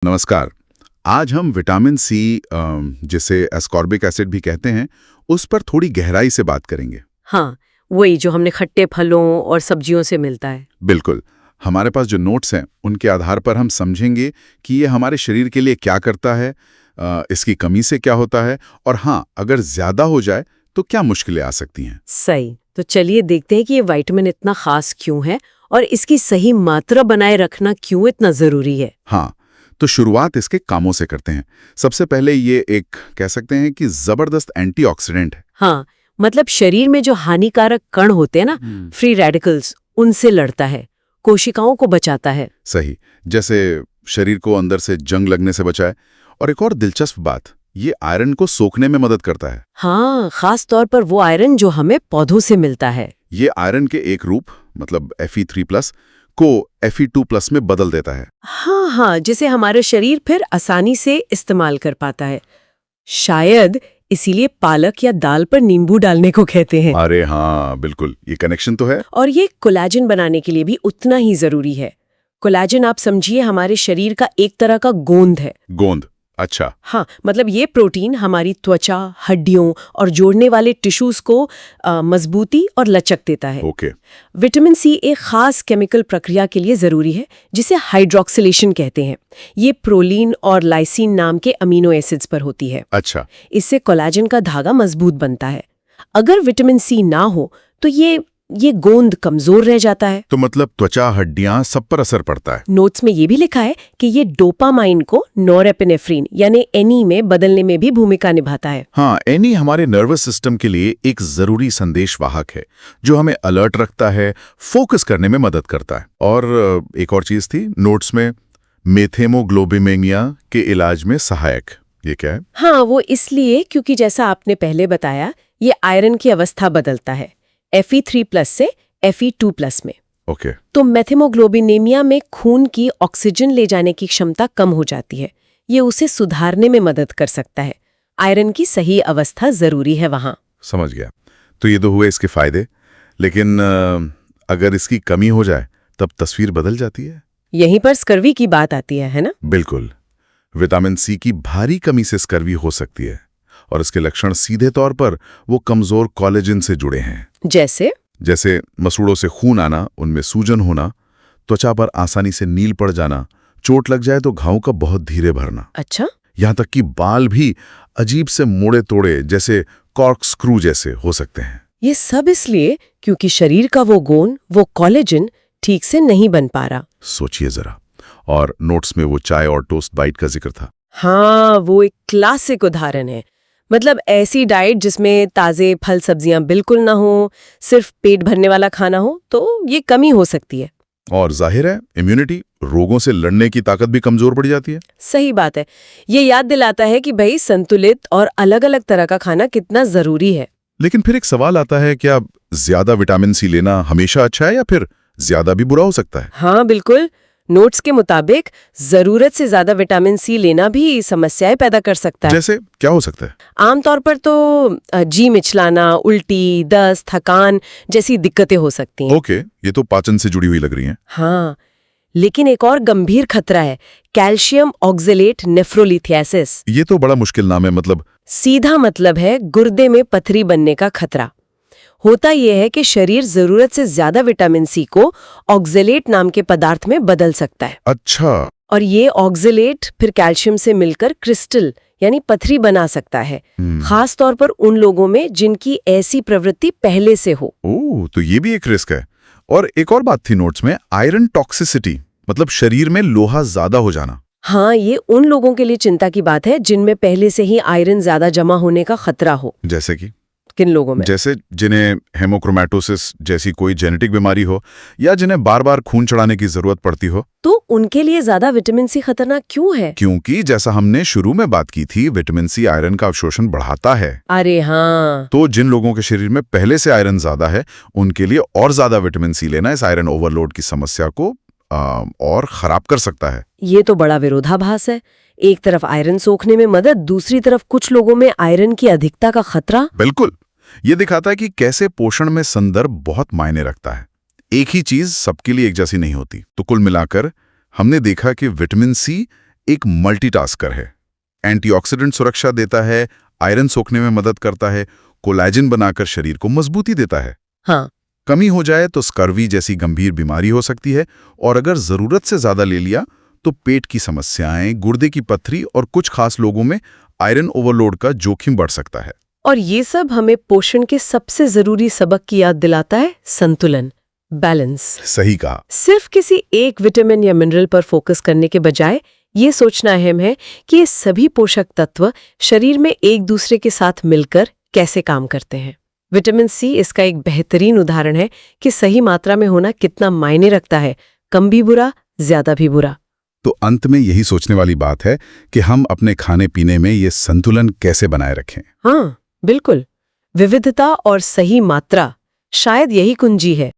नमस्कार। आज हम विटामिन सी जिसे एस्कॉर्बिक एसिड भी कहते हैं उस पर थोड़ी गहराई से बात करेंगे। हाँ, वही जो हमने खट्टे फलों और सब्जियों से मिलता है। बिल्कुल। हमारे पास जो नोट्स हैं उनके आधार पर हम समझेंगे कि ये हमारे शरीर के लिए क्या करता है, इसकी कमी से क्या होता है और हाँ, अगर ज्यादा हो जाए तो क्या मुश्किलें आ सकती हैं। सही। तो चलिए देखते हैं कि ये विटामिन इतना खास क्यों है और इसकी सही मात्रा बनाए रखना क्यों इतना जरूरी है। हाँ, तो शुरुआत इसके कामों से करते हैं। सबसे पहले ये एक कह सकते हैं कि जबरदस्त एंटीऑक्सीडेंट है। हाँ, मतलब शरीर में जो हानिकारक कण होते हैं ना, फ्री रेडिकल्स, उनसे लड़ता है, कोशिकाओं को बचाता है। सही, जैसे शरीर को अंदर से जंग लगने से बचाए। और एक और दिलचस्प बात, ये आयरन को सोखने में मदद करता है। हाँ, खास तौर पर वो आयरन जो हमें पौधों से मिलता है। ये आयरन के एक रूप मतलब Fe3+ को Fe2+ में बदल देता है। हाँ, जिसे हमारा शरीर फिर आसानी से इस्तेमाल कर पाता है। शायद इसीलिए पालक या दाल पर नींबू डालने को कहते हैं। अरे हाँ, बिल्कुल, ये कनेक्शन तो है। और ये कोलेजन बनाने के लिए भी उतना ही जरूरी है। कोलेजन आप समझिए हमारे शरीर का एक तरह का गोंद है। गोंद, अच्छा। हाँ, मतलब ये प्रोटीन हमारी त्वचा, हड्डियों और जोड़ने वाले टिश्यूज को मजबूती और लचक देता है। ओके। विटामिन सी एक खास केमिकल प्रक्रिया के लिए जरूरी है जिसे हाइड्रोक्सिलेशन कहते हैं। ये प्रोलीन और लाइसिन नाम के अमीनो एसिड्स पर होती है। अच्छा। इससे कोलेजन का धागा मजबूत बनता है। अगर विटामिन सी ना हो तो ये गोंद कमजोर रह जाता है। तो मतलब त्वचा, हड्डियां सब पर असर पड़ता है। नोट्स में ये भी लिखा है कि ये डोपामाइन को नॉरेपिनेफ्रिन यानी एनी में बदलने में भी भूमिका निभाता है। हाँ, एनी हमारे नर्वस सिस्टम के लिए एक जरूरी संदेशवाहक है जो हमें अलर्ट रखता है, फोकस करने में मदद करता है। और एक और चीज थी नोट्स में, मेथेमोग्लोबिनेमिया के इलाज में सहायक। ये क्या है? हाँ, वो इसलिए क्योंकि जैसा आपने पहले बताया, ये आयरन की अवस्था बदलता है Fe3+ से Fe2+ में। ओके। तो मेथेमोग्लोबिनेमिया में खून की ऑक्सीजन ले जाने की क्षमता कम हो जाती है। ये उसे सुधारने में मदद कर सकता है। आयरन की सही अवस्था जरूरी है वहां। समझ गया। तो ये तो हुए इसके फायदे, लेकिन अगर इसकी कमी हो जाए तब तस्वीर बदल जाती है। यहीं पर स्कर्वी की बात आती है ना? बिल्कुल। विटामिन सी की भारी कमी से स्कर्वी हो सकती है और इसके लक्षण सीधे तौर पर वो कमजोर कोलेजन से जुड़े हैं। जैसे मसूड़ों से खून आना, उनमें सूजन होना, त्वचा पर आसानी से नील पड़ जाना, चोट लग जाए तो घाव का बहुत धीरे भरना। अच्छा। यहाँ तक कि बाल भी अजीब से मोड़े तोड़े जैसे कॉर्क स्क्रू जैसे हो सकते हैं। ये सब इसलिए क्योंकि शरीर का वो गोंद, वो कोलेजन ठीक से नहीं बन पा रहा। सोचिए जरा। और नोट्स में वो चाय और टोस्ट बाइट का जिक्र था। हाँ, वो एक क्लासिक उदाहरण है। मतलब ऐसी डाइट जिसमें ताजे फल सब्जियां बिल्कुल ना हो, सिर्फ पेट भरने वाला खाना हो, तो ये कमी हो सकती है। और जाहिर है इम्यूनिटी, रोगों से लड़ने की ताकत भी कमजोर पड़ जाती है। सही बात है। ये याद दिलाता है कि भाई संतुलित और अलग-अलग तरह का खाना कितना जरूरी है। लेकिन फिर एक सवाल आता है, क्या ज्यादा विटामिन सी लेना हमेशा अच्छा है या फिर ज्यादा भी बुरा हो सकता है? हाँ, बिल्कुल। नोट्स के मुताबिक जरूरत से ज्यादा विटामिन सी लेना भी समस्याएं पैदा कर सकता है। जैसे क्या हो सकता है? आमतौर पर तो जी मिचलाना, उल्टी, दस्त, थकान जैसी दिक्कतें हो सकती हैं। ओके, ये तो पाचन से जुड़ी हुई लग रही हैं। हाँ, लेकिन एक और गंभीर खतरा है, कैल्शियम ऑक्जेलेट नेफ्रोलिथियासिस। ये तो बड़ा मुश्किल नाम है। मतलब? सीधा मतलब है गुर्दे में पथरी बनने का खतरा। होता यह है कि शरीर जरूरत से ज्यादा विटामिन सी को ऑक्जेलेट नाम के पदार्थ में बदल सकता है। अच्छा। और ये ऑक्जेलेट फिर कैल्शियम से मिलकर क्रिस्टल यानी पथरी बना सकता है, खास तौर पर उन लोगों में जिनकी ऐसी प्रवृत्ति पहले से हो। ओह, तो ये भी एक रिस्क है। और एक और बात थी नोट्स में, आयरन टॉक्सिसिटी, मतलब शरीर में लोहा ज्यादा हो जाना। हाँ, ये उन लोगों के लिए चिंता की बात है जिनमें पहले से ही आयरन ज्यादा जमा होने का खतरा हो। जैसे कि किन लोगों में? जैसे जिन्हें हेमोक्रोमैटोसिस जैसी कोई जेनेटिक बीमारी हो या जिन्हें बार बार खून चढ़ाने की जरूरत पड़ती हो। तो उनके लिए ज्यादा विटामिन सी खतरनाक क्यों है? क्योंकि जैसा हमने शुरू में बात की थी, विटामिन सी आयरन का अवशोषण बढ़ाता है। अरे हाँ। तो जिन लोगों के शरीर में पहले से आयरन ज्यादा है, उनके लिए और ज्यादा विटामिन सी लेना इस आयरन ओवरलोड की समस्या को और खराब कर सकता है। ये तो बड़ा विरोधाभास है। एक तरफ आयरन सोखने में मदद, दूसरी तरफ कुछ लोगों में आयरन की अधिकता का खतरा। बिल्कुल। ये दिखाता है कि कैसे पोषण में संदर्भ बहुत मायने रखता है। एक ही चीज सबके लिए एक जैसी नहीं होती। तो कुल मिलाकर हमने देखा कि विटामिन सी एक मल्टीटास्कर है। एंटीऑक्सीडेंट सुरक्षा देता है, आयरन सोखने में मदद करता है, कोलेजन बनाकर शरीर को मजबूती देता है। हाँ, कमी हो जाए तो स्कर्वी जैसी गंभीर बीमारी हो सकती है, और अगर जरूरत से ज्यादा ले लिया तो पेट की समस्याएं, गुर्दे की पथरी और कुछ खास लोगों में आयरन ओवरलोड का जोखिम बढ़ सकता है। और ये सब हमें पोषण के सबसे जरूरी सबक की याद दिलाता है, संतुलन, बैलेंस। सही कहा। सिर्फ किसी एक विटामिन या मिनरल पर फोकस करने के बजाय ये सोचना अहम है कि ये सभी पोषक तत्व शरीर में एक दूसरे के साथ मिलकर कैसे काम करते हैं। विटामिन सी इसका एक बेहतरीन उदाहरण है कि सही मात्रा में होना कितना मायने रखता है, कम भी बुरा, ज्यादा भी बुरा। तो अंत में यही सोचने वाली बात है कि हम अपने खाने पीने में ये संतुलन कैसे बनाए रखें। हाँ, बिल्कुल। विविधता और सही मात्रा, शायद यही कुंजी है।